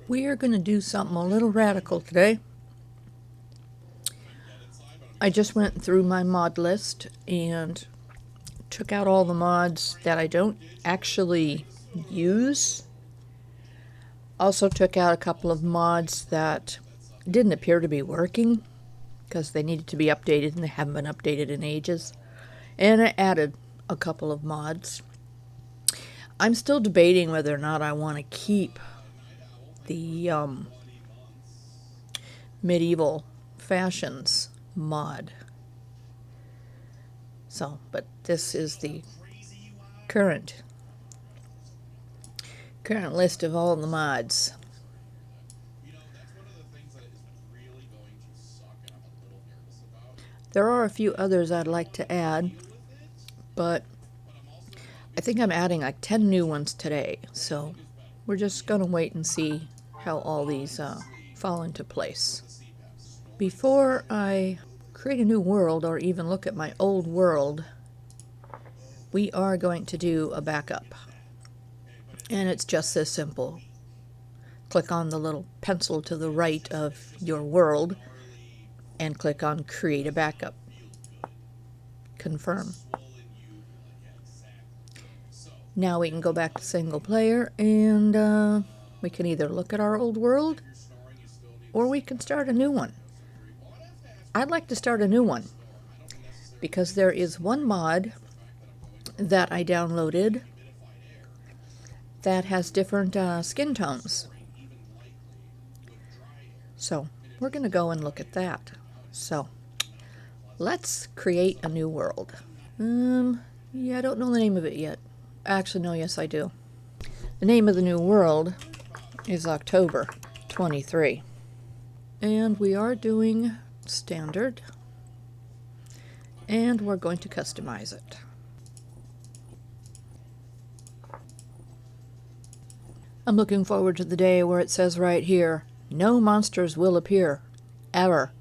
We are going to do something a little radical today. I just went through my mod list and took out all the mods that I don't actually use. Also took out a couple of mods that didn't appear to be working because they needed to be updated and they haven't been updated in ages. And I added a couple of mods. I'm still debating whether or not I want to keep the medieval fashions mod. So, but this is the current list of all the mods. There are a few others I'd like to add, but I think I'm adding like 10 new ones today, so we're just gonna wait and see how all these fall into place. Before I create a new world or even look at my old world, we are going to do a backup. And it's just this simple. Click on the little pencil to the right of your world and click on Create a Backup. Confirm. Now we can go back to single player and we can either look at our old world or we can start a new one. I'd like to start a new one because there is one mod that I downloaded that has different skin tones. So we're going to go and look at that. So let's create a new world. Yeah, I don't know the name of it yet. Actually, no, yes, I do. The name of the new world is October 23. And we are doing standard. And we're going to customize it. I'm looking forward to the day where it says right here, no monsters will appear, ever.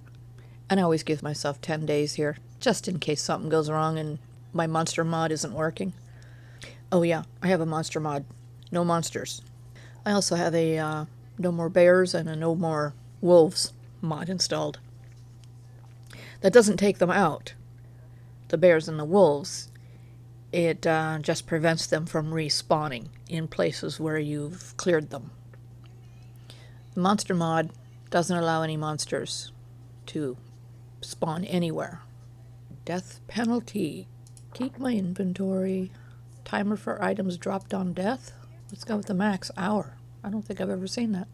And I always give myself 10 days here, just in case something goes wrong and my monster mod isn't working. Oh yeah, I have a monster mod, no monsters. I also have a no more bears and a no more wolves mod installed. That doesn't take them out, the bears and the wolves. It just prevents them from respawning in places where you've cleared them. The monster mod doesn't allow any monsters to spawn anywhere. Death penalty. Keep my inventory. Timer for items dropped on death. Let's go with the max hour. I don't think I've ever seen that.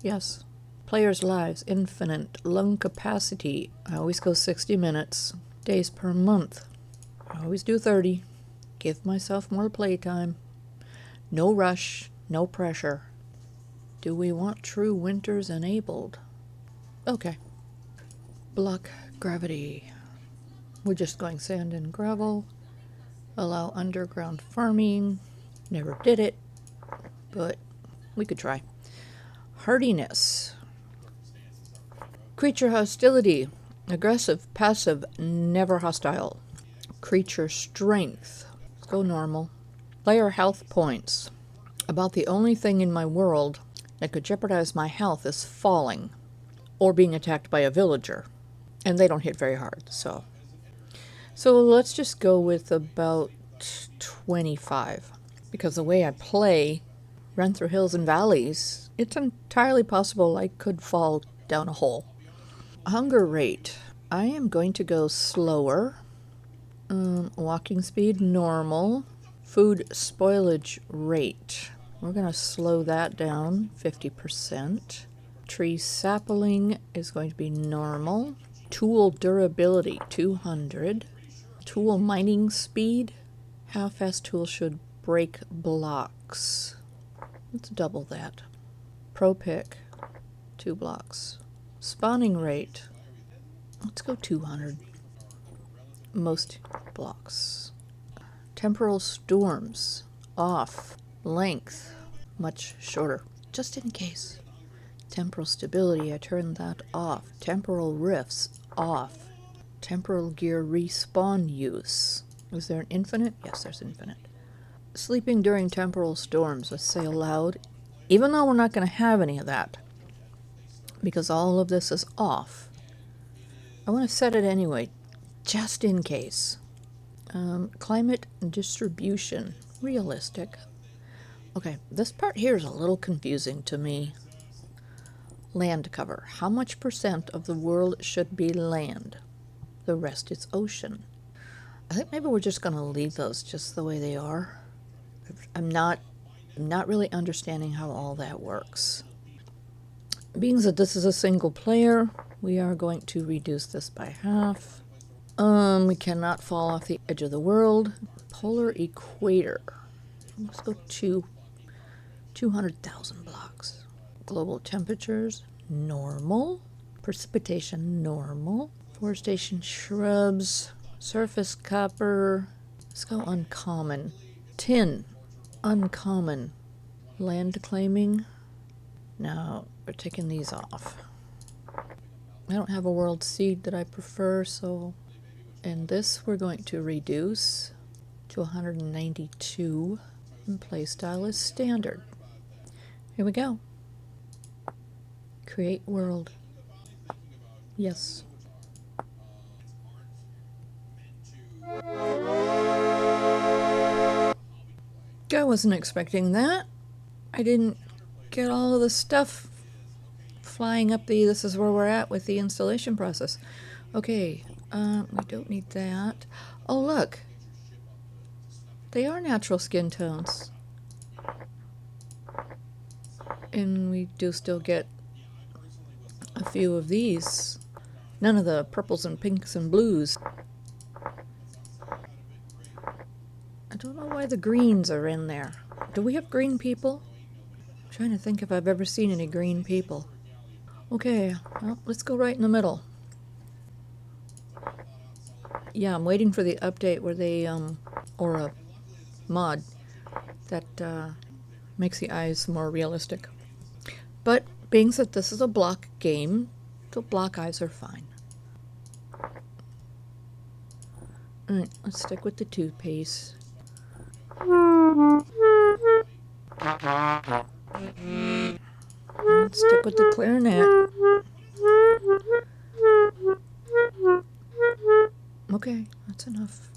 Yes. Players' lives, infinite. Lung capacity. I always go 60 minutes. Days per month. I always do 30. Give myself more playtime. No rush, no pressure. Do we want true winters enabled? Okay. Block gravity. We're just going sand and gravel. Allow underground farming. Never did it, but we could try. Hardiness. Creature hostility. Aggressive, passive, never hostile. Creature strength. Let's go normal. Player health points. About the only thing in my world that could jeopardize my health is falling or being attacked by a villager. And they don't hit very hard, so let's just go with about 25. Because the way I play, run through hills and valleys, it's entirely possible I could fall down a hole. Hunger rate. I am going to go slower. Walking speed, normal. Food spoilage rate. We're going to slow that down, 50%. Tree sapling is going to be normal. Tool durability, 200. Tool mining speed. How fast tools should break blocks. Let's double that. Pro pick, 2 blocks. Spawning rate. Let's go 200. Most blocks. Temporal storms, off. Length, much shorter, just in case. Temporal stability, I turned that off. Temporal rifts, off. Temporal gear respawn use. Is there an infinite? Yes, there's infinite. Sleeping during temporal storms, let's say aloud. Even though we're not going to have any of that, because all of this is off, I want to set it anyway, just in case. Climate distribution, realistic. Okay, this part here is a little confusing to me. Land cover. How much % of the world should be land? The rest is ocean. I think maybe we're just going to leave those just the way they are. I'm not really understanding how all that works. Being that this is a single player, we are going to reduce this by half. We cannot fall off the edge of the world. Polar equator. Let's go to 200,000 blocks. Global temperatures, normal. Precipitation, normal. Forestation, shrubs. Surface copper. Let's go uncommon. Tin, uncommon. Land claiming. Now, we're taking these off. I don't have a world seed that I prefer, so... And this we're going to reduce to 192. And playstyle is standard. Here we go. Create world. Yes. I wasn't expecting that. I didn't get all of the stuff flying up the... This is where we're at with the installation process. Okay. We don't need that. Oh, look. They are natural skin tones. And we do still get a few of these. None of the purples and pinks and blues. I don't know why the greens are in there. Do we have green people? I'm trying to think if I've ever seen any green people. Okay, well, let's go right in the middle. Yeah, I'm waiting for the update where they, or a mod that makes the eyes more realistic. But being that this is a block game, the block eyes are fine. Alright, let's stick with the toothpaste. Let's stick with the clarinet. Okay, that's enough.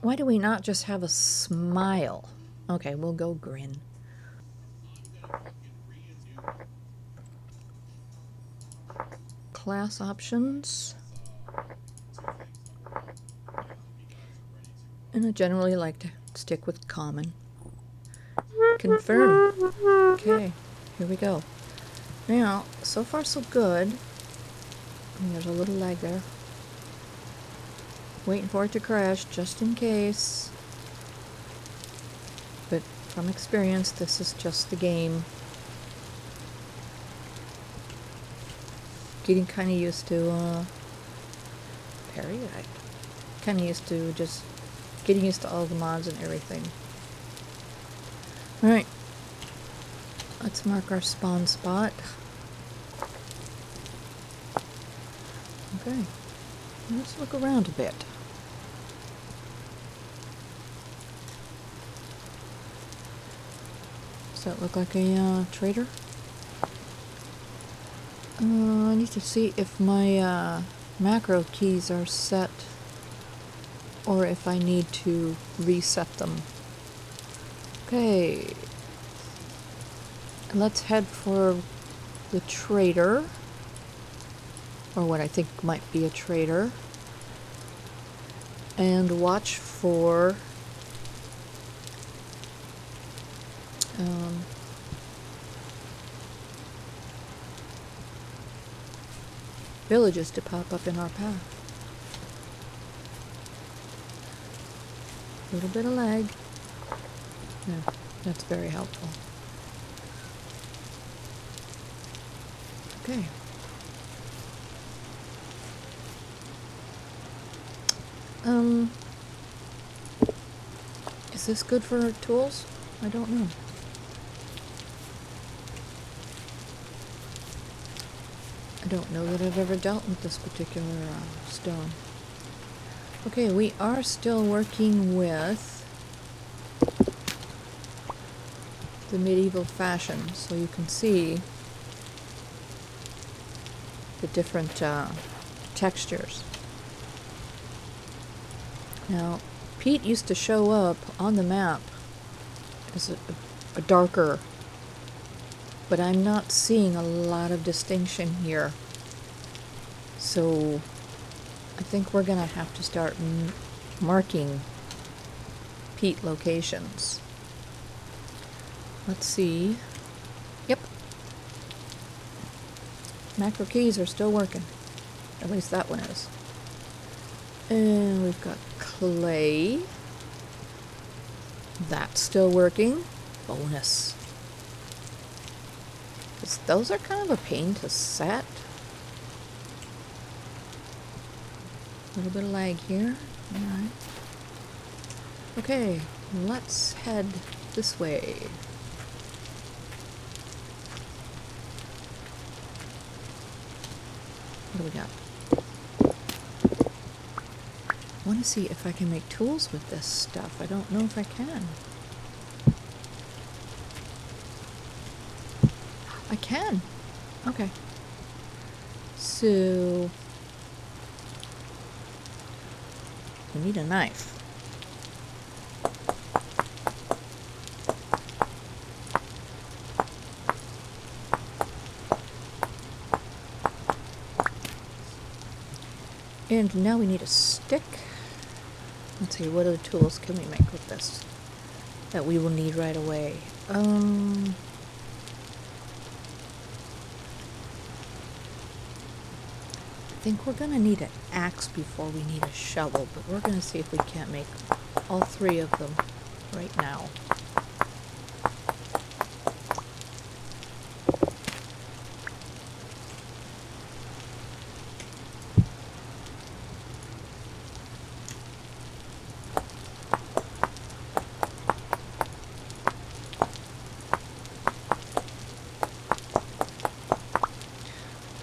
Why do we not just have a smile? Okay, we'll go grin. Class options. And I generally like to stick with common. Confirm. Okay, here we go. Now, so far so good. And there's a little lag there. Waiting for it to crash just in case. But from experience, this is just the game. Getting kind of used to parry. Kind of used to just getting used to all the mods and everything. Alright. Let's mark our spawn spot. Okay. Let's look around a bit. Does that look like a trader? I need to see if my macro keys are set or if I need to reset them. Okay. Let's head for the trader, or what I think might be a trader, and watch for villages to pop up in our path. A little bit of lag. Yeah, that's very helpful. Okay. Is this good for tools? I don't know. I don't know that I've ever dealt with this particular stone. Okay, we are still working with the medieval fashion, so you can see the different textures. Now, peat used to show up on the map as a darker, but I'm not seeing a lot of distinction here. So I think we're gonna have to start marking peat locations. Let's see. Yep. Macro keys are still working. At least that one is. And we've got clay. That's still working. Bonus. Those are kind of a pain to set. A little bit of lag here. Alright. Okay, let's head this way. What do we got? I want to see if I can make tools with this stuff. I don't know if I can. I can. Okay. So we need a knife. And now we need a stick. Let's see, what other tools can we make with this that we will need right away? I think we're gonna need an axe before we need a shovel, but we're gonna see if we can't make all three of them right now.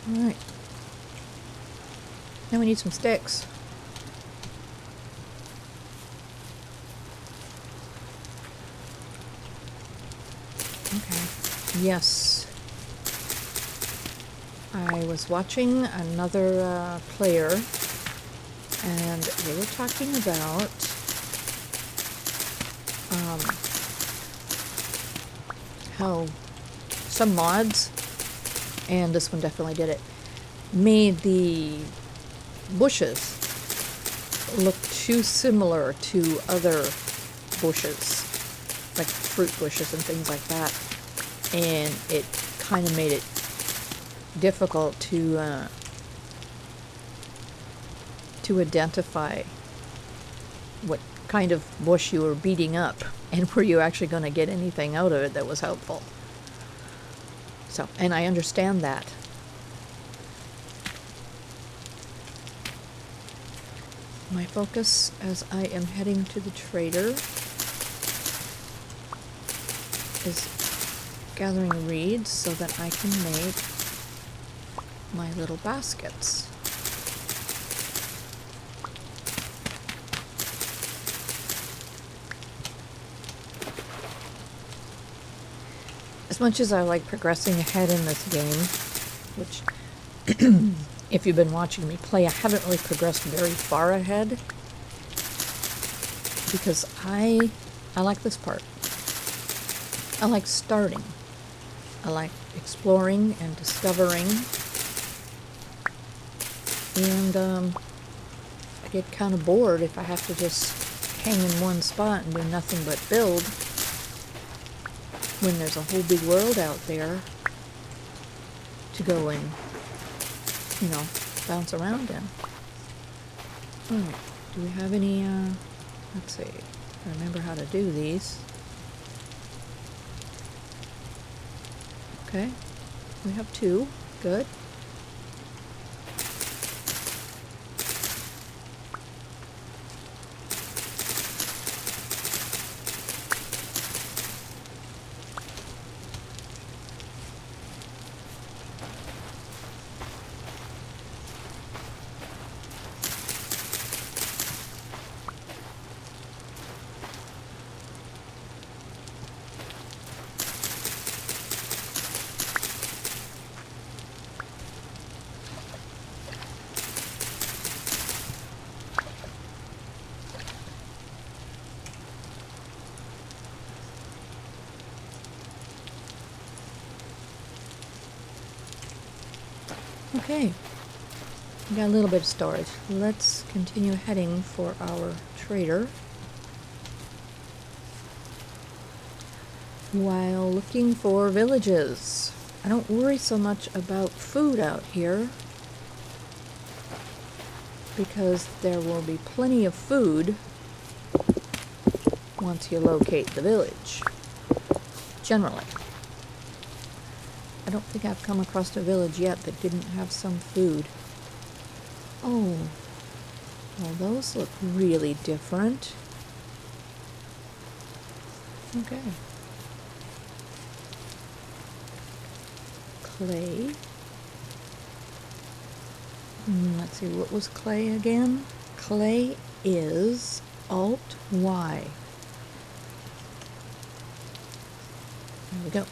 Alright. Now we need some sticks. Okay. Yes. I was watching another player, and they were talking about how some mods, and this one definitely did it, made the bushes look too similar to other bushes, like fruit bushes and things like that, and it kind of made it difficult to identify what kind of bush you were beating up and were you actually going to get anything out of it that was helpful. So, and I understand that. My focus as I am heading to the trader is gathering reeds so that I can make my little baskets. As much as I like progressing ahead in this game, which if you've been watching me play, I haven't really progressed very far ahead because I like this part. I like starting. I like exploring and discovering, and I get kind of bored if I have to just hang in one spot and do nothing but build when there's a whole big world out there to go and, you know, bounce around in. Alright, do we have any, let's see, I remember how to do these. Okay, we have two, good. Okay, we got a little bit of storage. Let's continue heading for our trader while looking for villages. I don't worry so much about food out here because there will be plenty of food once you locate the village, generally. I don't think I've come across a village yet that didn't have some food. Oh, well, those look really different. Okay. Clay. Let's see, what was clay again? Clay is Alt Y. There we go.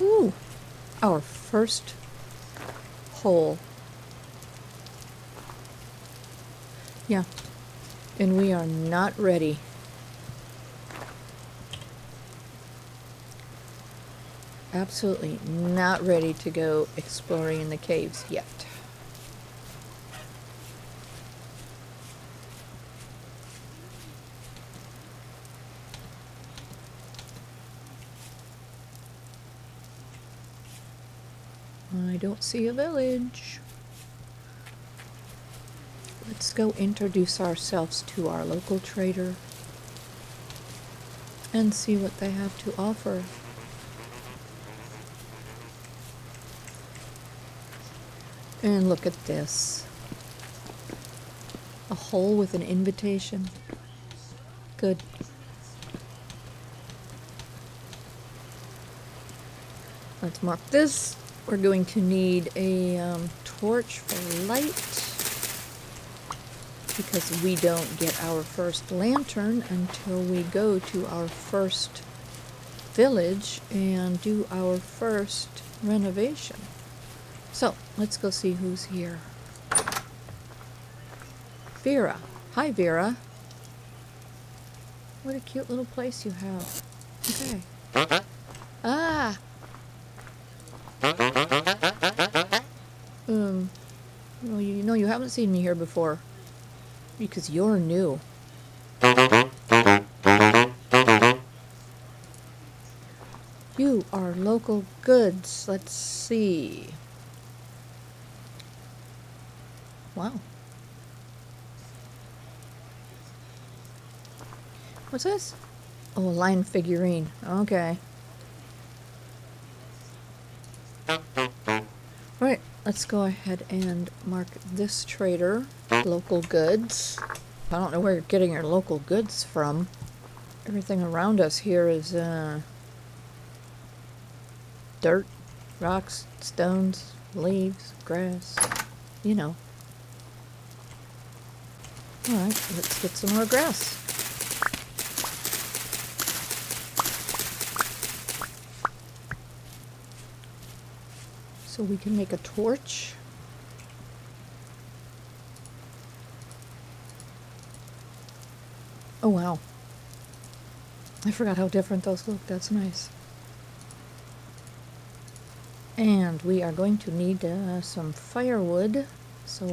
Ooh, our first hole. Yeah, and we are not ready. Absolutely not ready to go exploring in the caves yet. I don't see a village. Let's go introduce ourselves to our local trader and see what they have to offer. And look at this. A hole with an invitation. Good. Let's mark this. We're going to need a torch for light because we don't get our first lantern until we go to our first village and do our first renovation. So, let's go see who's here. Vera. Hi, Vera. What a cute little place you have. Okay. Ah! Well, you know you haven't seen me here before because you're new. You are local goods. Let's see. Wow. What's this? Oh, a lion figurine. Okay. Alright, let's go ahead and mark this trader. Local goods. I don't know where you're getting your local goods from. Everything around us here is dirt, rocks, stones, leaves, grass, you know. Alright, let's get some more grass. So we can make a torch. Oh wow. I forgot how different those look. That's nice. And we are going to need some firewood so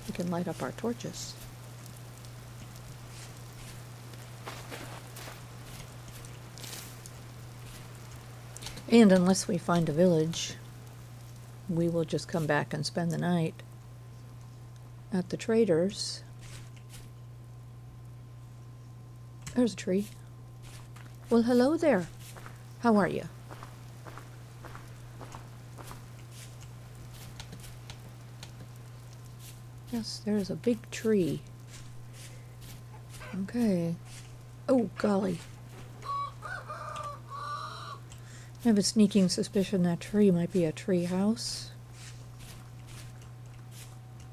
we can light up our torches. And unless we find a village, we will just come back and spend the night at the trader's. There's a tree. Well, hello there. How are you? Yes, there's a big tree. Okay. Oh, golly. I have a sneaking suspicion that tree might be a tree house,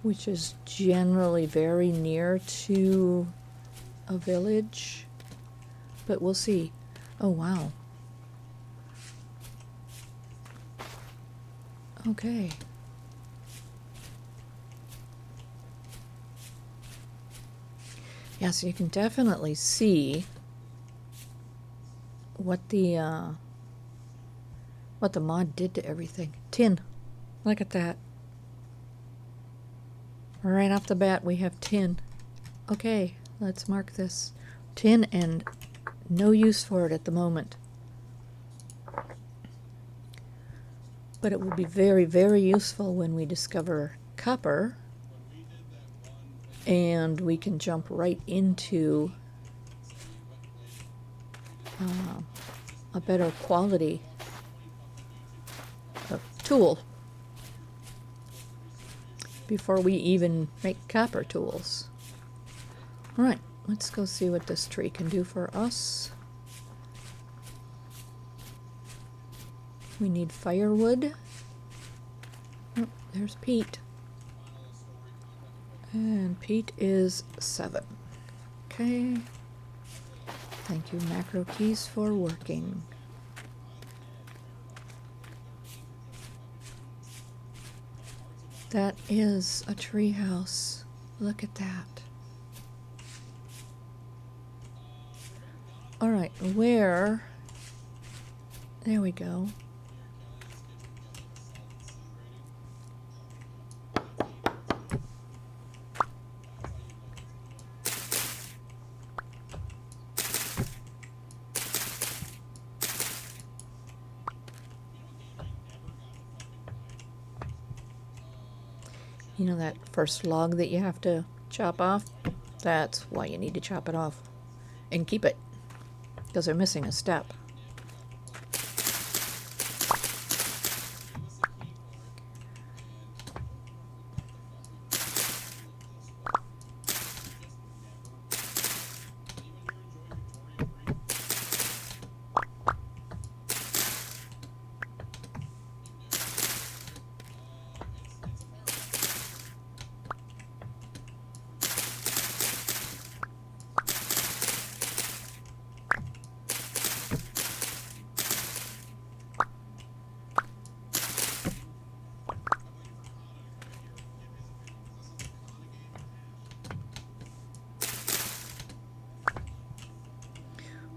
which is generally very near to a village, but we'll see. Oh, wow. Okay. Yeah, so you can definitely see what the mod did to everything. Tin. Look at that. Right off the bat, we have tin. Okay, let's mark this. Tin and no use for it at the moment. But it will be very, very useful when we discover copper. And we can jump right into a better quality of tool before we even make copper tools. All right, let's go see what this tree can do for us. We need firewood. Oh, there's Pete. And Pete is 7. Okay. Thank you, macro keys, for working. That is a tree house. Look at that. All right, where? There we go. You know that first log that you have to chop off? That's why you need to chop it off and keep it, because they're missing a step.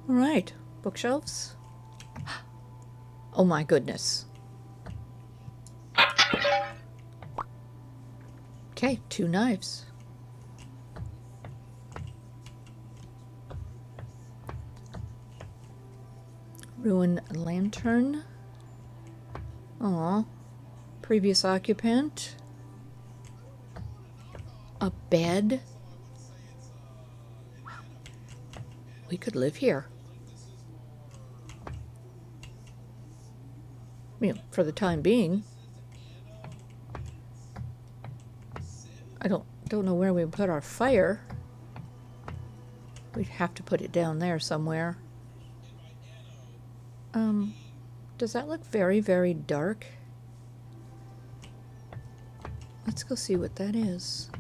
All right, bookshelves. Oh my goodness. Okay, 2 knives. Ruined lantern. Aw. Previous occupant. A bed. We could live here. You know, for the time being. I don't know where we would put our fire. We'd have to put it down there somewhere. Does that look very, very dark? Let's go see what that is.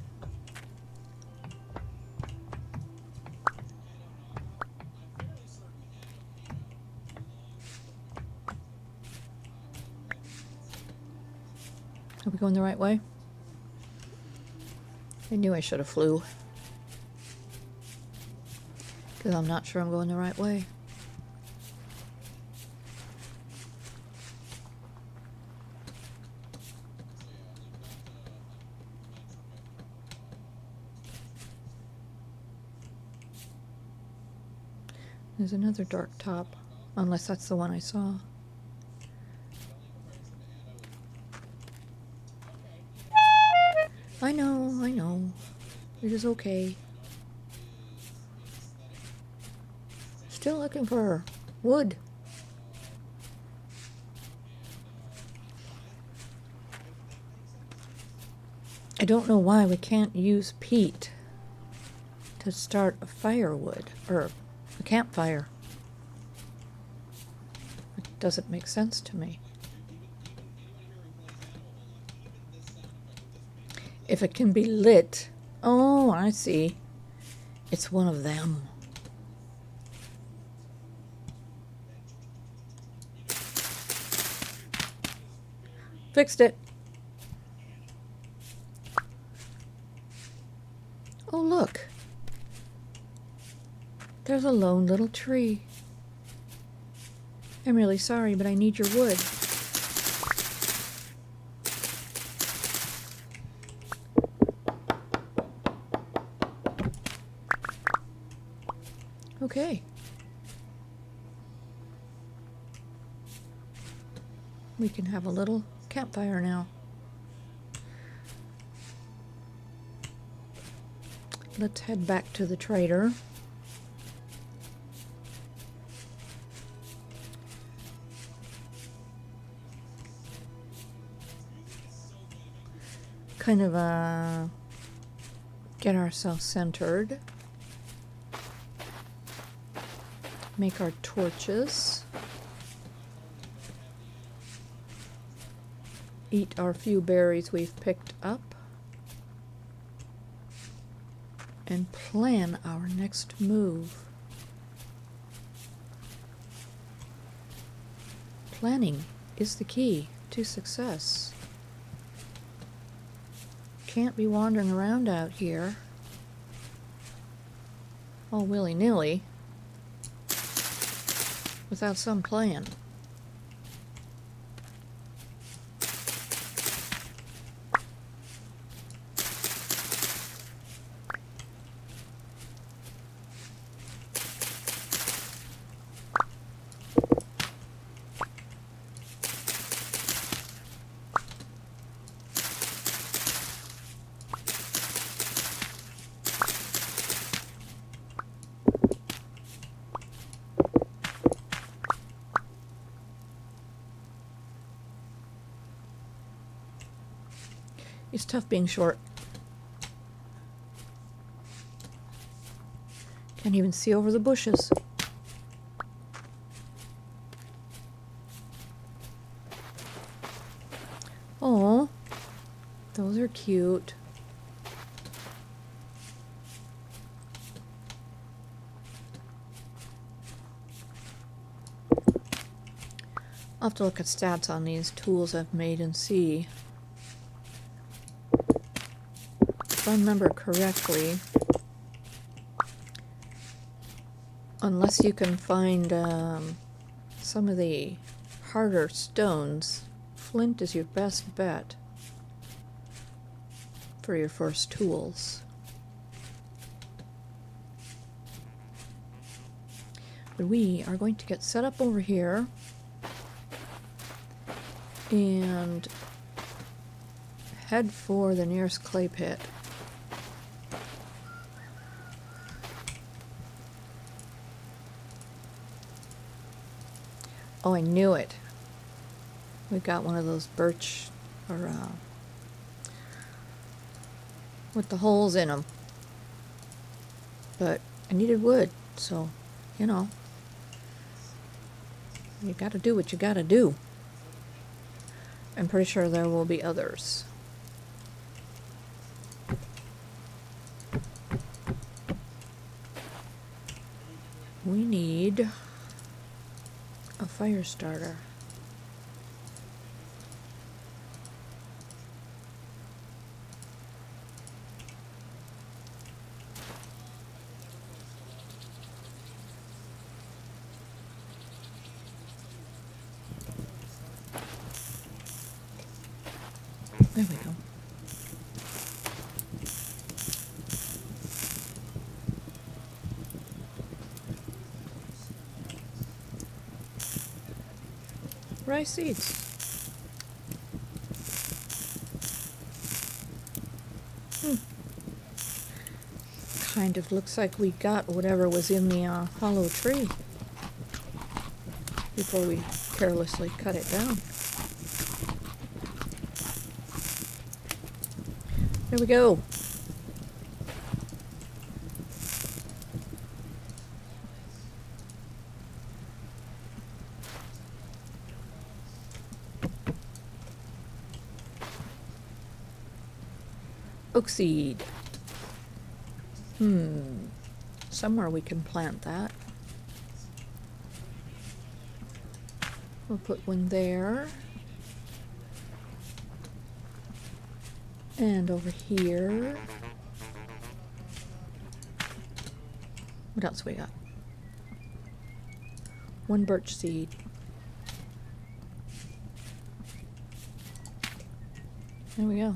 Are we going the right way? I knew I should have flew, because I'm not sure I'm going the right way. There's another dark top, unless that's the one I saw. I know. It is okay. Still looking for wood. I don't know why we can't use peat to start a firewood or a campfire. It doesn't make sense to me. If it can be lit, oh, I see. It's one of them. Fixed it. Oh, look. There's a lone little tree. I'm really sorry, but I need your wood. Okay. We can have a little campfire now. Let's head back to the trader. Kind of get ourselves centered. Make our torches. Eat our few berries we've picked up. And plan our next move. Planning is the key to success. Can't be wandering around out here all willy-nilly without some plan. It's tough being short. Can't even see over the bushes. Oh, those are cute. I'll have to look at stats on these tools I've made and see. If I remember correctly, unless you can find some of the harder stones, flint is your best bet for your first tools. But we are going to get set up over here and head for the nearest clay pit. Oh, I knew it. We got one of those birch, or with the holes in them. But I needed wood, so, you know, you gotta do what you gotta do. I'm pretty sure there will be others. We need a fire starter. There we go. Rice seeds. Kind of looks like we got whatever was in the hollow tree before we carelessly cut it down. There we go. Oak seed. Somewhere we can plant that. We'll put one there. And over here. What else we got? One birch seed. There we go.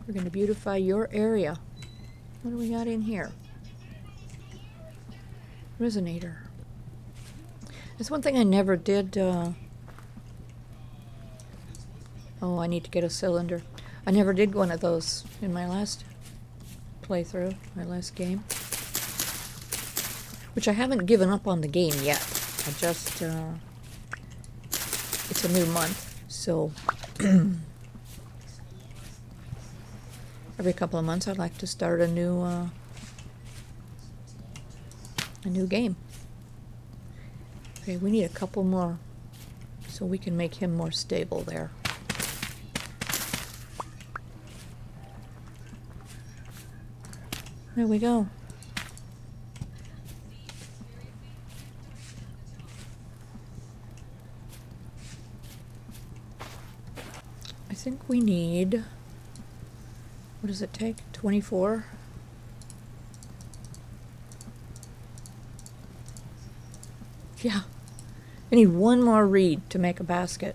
We're going to beautify your area. What do we got in here? Resonator. That's one thing I never did. Oh, I need to get a cylinder. I never did one of those in my last playthrough, my last game. Which I haven't given up on the game yet. I just, it's a new month, so every couple of months I'd like to start a new game. Okay, we need a couple more so we can make him more stable there. There we go. I think we need, what does it take? 24? Yeah. I need one more reed to make a basket.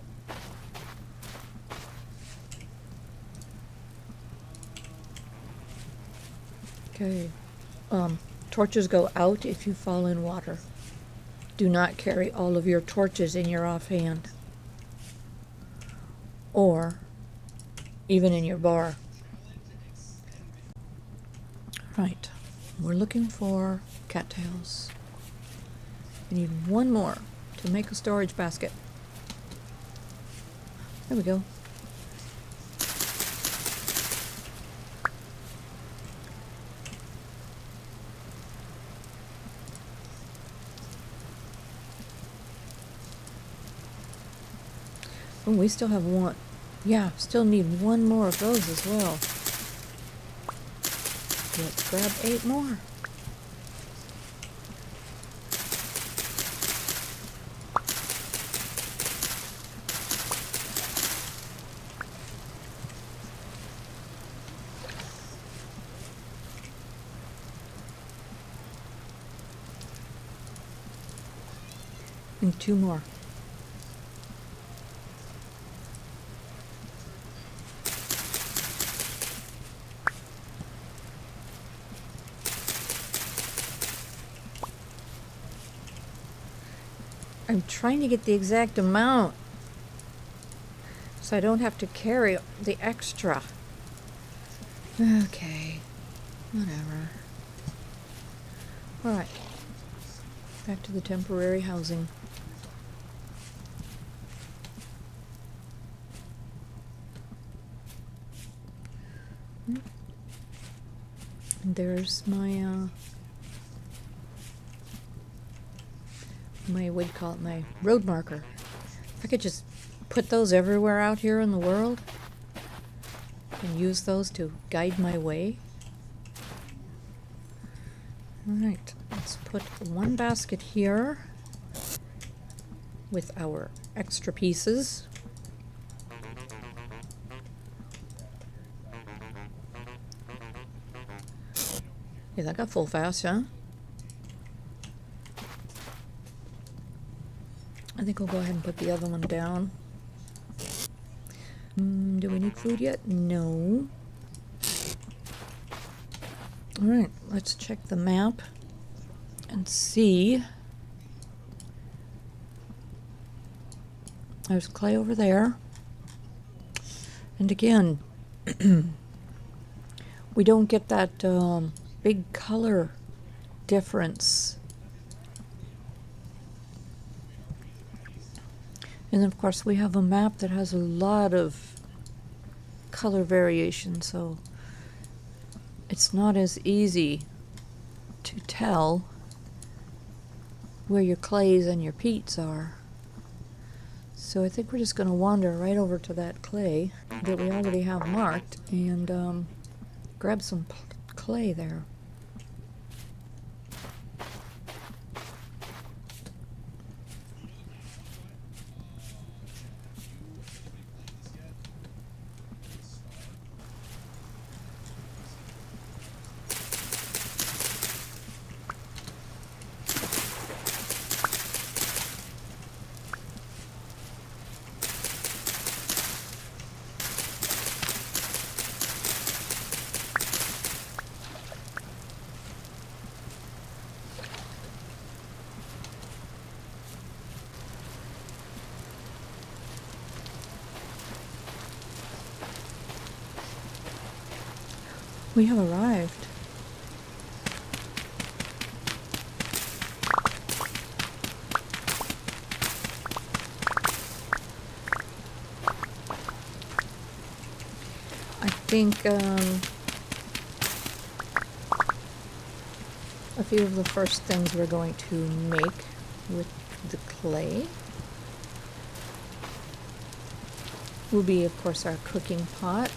Okay. Torches go out if you fall in water. Do not carry all of your torches in your offhand. Or even in your bar. Right. We're looking for cattails. We need one more to make a storage basket. There we go. Oh, we still have one. Yeah, still need one more of those as well. Let's grab 8 more. And 2 more. I'm trying to get the exact amount so I don't have to carry the extra. Okay, whatever. Alright, back to the temporary housing. And there's my what do you call it, my road marker. If I could just put those everywhere out here in the world and use those to guide my way. Alright, let's put one basket here with our extra pieces. Yeah, that got full fast, huh? I think we'll go ahead and put the other one down. Do we need food yet? No. Alright, let's check the map and see. There's clay over there. And again, we don't get that big color difference. And of course we have a map that has a lot of color variation, so it's not as easy to tell where your clays and your peats are. So I think we're just going to wander right over to that clay that we already have marked and grab some clay there. We have arrived. I think a few of the first things we're going to make with the clay will be, of course, our cooking pot.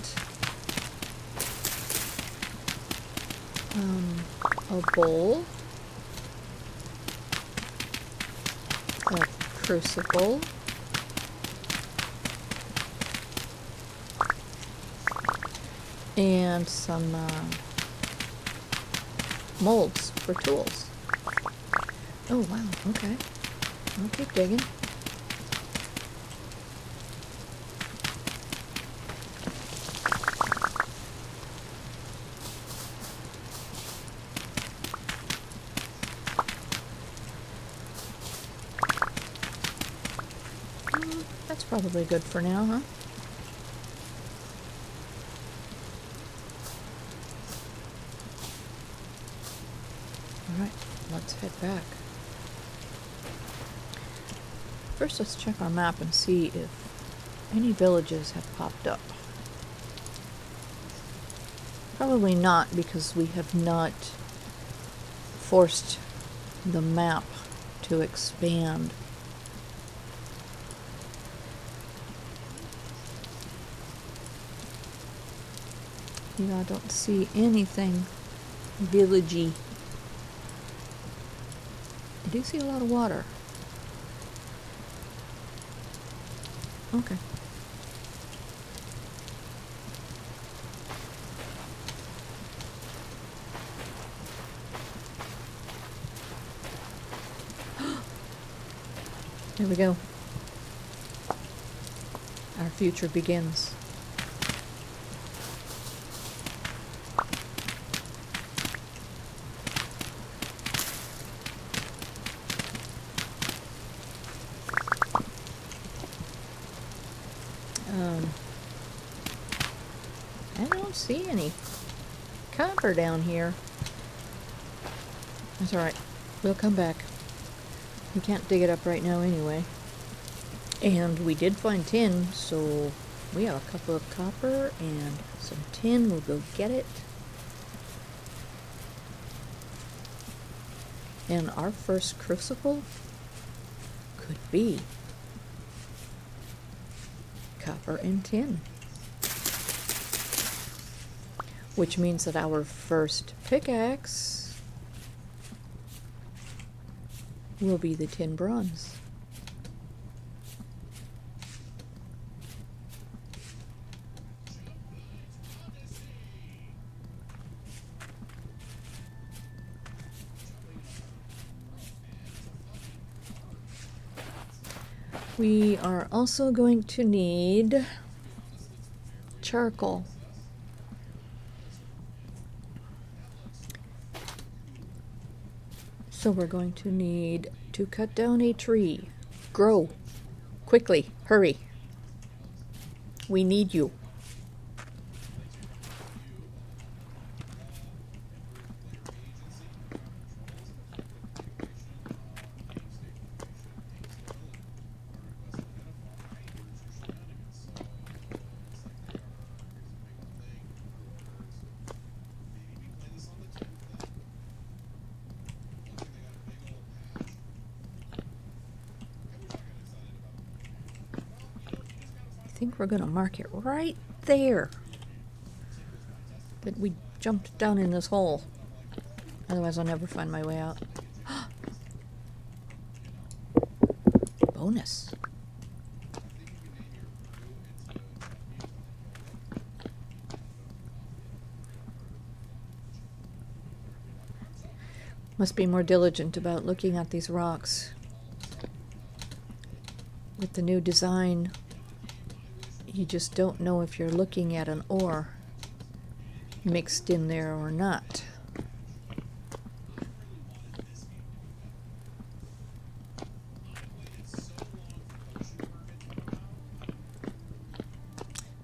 A bowl, a crucible, and some molds for tools. Oh wow, okay. I'll keep digging. That's probably good for now, huh? Alright, let's head back. First, let's check our map and see if any villages have popped up. Probably not, because we have not forced the map to expand. Yeah, I don't see anything villagey. I do see a lot of water. Okay. Here we go. Our future begins. I don't see any copper down here. That's alright. We'll come back. We can't dig it up right now anyway. And we did find tin, so we have a couple of copper and some tin. We'll go get it. And our first crucible could be copper and tin. Which means that our first pickaxe will be the tin bronze. We are also going to need charcoal. So we're going to need to cut down a tree. Grow. Quickly. Hurry. We need you. think we're going to mark it right there. That we jumped down in this hole. Otherwise I'll never find my way out. Bonus. Must be more diligent about looking at these rocks. With the new design, you just don't know if you're looking at an ore mixed in there or not.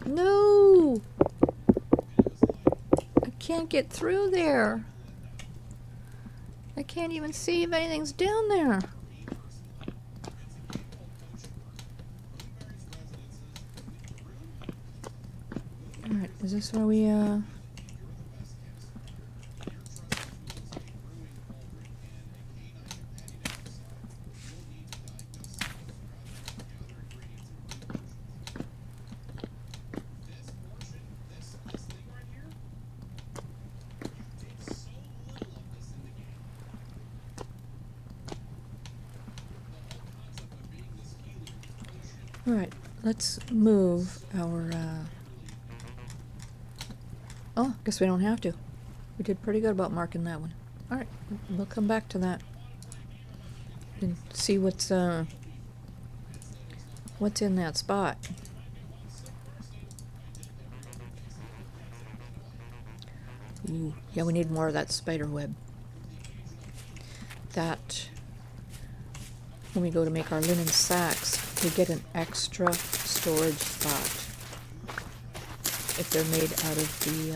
No! I can't get through there. I can't even see if anything's down there. Alright, is this where we, Alright, let's move our, oh, guess we don't have to. We did pretty good about marking that one. Alright, we'll come back to that. And see what's in that spot. Ooh, yeah, we need more of that spider web. That, when we go to make our linen sacks, we get an extra storage spot if they're made out of the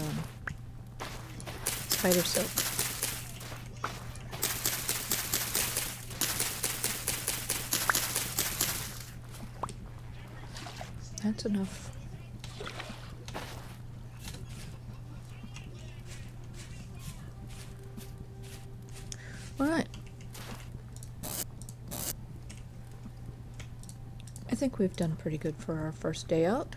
spider silk. That's enough. All right. I think we've done pretty good for our first day out.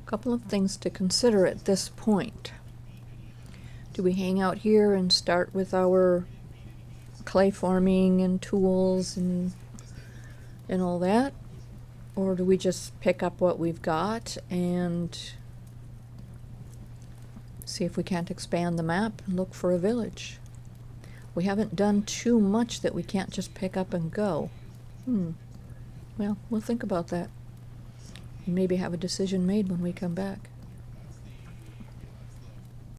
Couple of things to consider at this point. Do we hang out here and start with our clay forming and tools and all that? Or do we just pick up what we've got and see if we can't expand the map and look for a village? We haven't done too much that we can't just pick up and go. Well, we'll think about that. Maybe have a decision made when we come back.